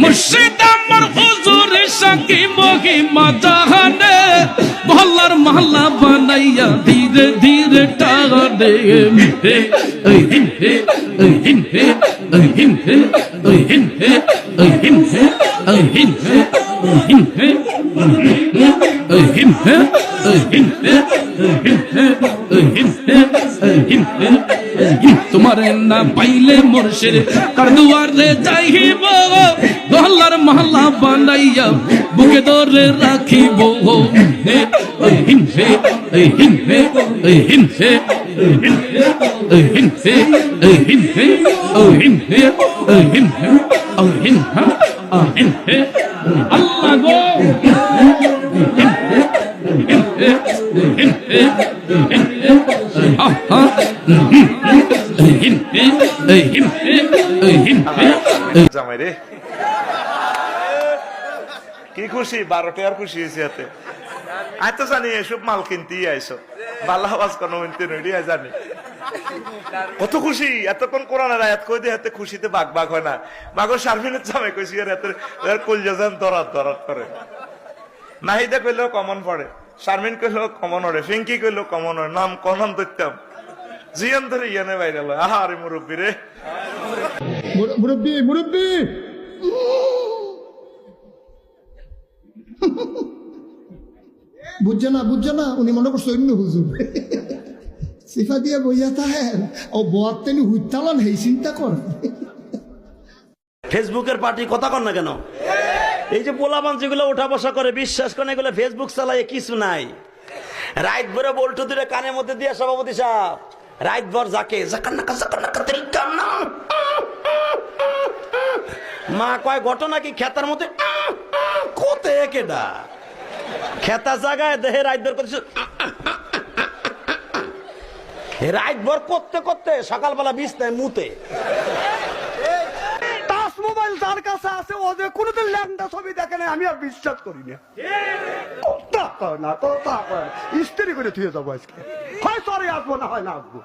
মুর্শিদ আমার হুজুর সাকি মহিমা জাহানে মহল্লার মহল্লা বানাইয়া ধীরে ধীরে টানে হে ওই হিন হে ওই হিন হে ওই হিন হে ওই হিন হে ওই হিন হে ওই হিন হে ওই হিন হে ওই হিন হে ওই হিন হে ওই হিন হে ওই হিন হে ওই হিন হে তোমার না পাইলে মুর্শিদ কার দুয়ারে যাইব মহল্লার মহল্লা বানাইয়া বুকে ধরে রাখিব হে ওই হিন হে ওই হিন হে ওই হিন হে ওই হিন হে ওই হিন হে ওই হিন হে ওই হিন হে ওই হিন হে ওই হিন হে আল্লাহ গো হিন হে হিন হে হিন হে হিন হে আহা হিন হে হিন হে হিন হে জামাই রে কি খুশি 12টা আর খুশি হয়েছে এতে আই তো জানি এসব মাল কিনতেই আইসো বালা আওয়াজ কোনো মিনতে নইডি জানি কত খুশি এতক্ষণ কোরআনের আয়াত কই দিয়ে হাতে খুশিতে বাগ বাগ হয় না মাগো শারমিনের জামাই কইছি আর এত কলজা জান দরাত দরাত করে নাহিদা কইলেও কমন পড়ে শারমিন কইলেও কমন ওরে ফিঙ্কি কইলেও কমন ওরে নাম কনাম ধরতাম জিয়ান ধরে ইয়ানে বাইরে লয় আহা আরে মুরব্বী রে মুরব্বী মুরব্বী বুঝছে না উনি মনে করছে অন্য হুজুর সিফা দিয়ে বইয়া থাকেন ও বয়ার তেনি হুইতালান হেই চিন্তা কর ফেসবুকের পার্টি কথা কর না কেন এই যে পোলাপান যেগুলো উঠা বসা করে বিশ্বাস করে এগুলো ফেসবুক চালায় কিছু নাই রাইট ভরে বল্টু দিলে কানের মধ্যে দিয়ে সভাপতি সাহেব রাইট ভর যাকে মা কয় ঘটনা কি খেতার মধ্যে কোতে কেডা খেতা জায়গায় দেহে রাইট ভর করছে রাইট ভর করতে করতে সকালবেলা বিছনায় মুতে মোবাইল যার কাছে আছে ও যে কোনোদিন ল্যাংটা ছবি দেখে না আমি আর বিশ্বাস করি না স্ত্রী করে থুয়ে যাবো আজকে হয় সরে আসবো না হয় না আসবো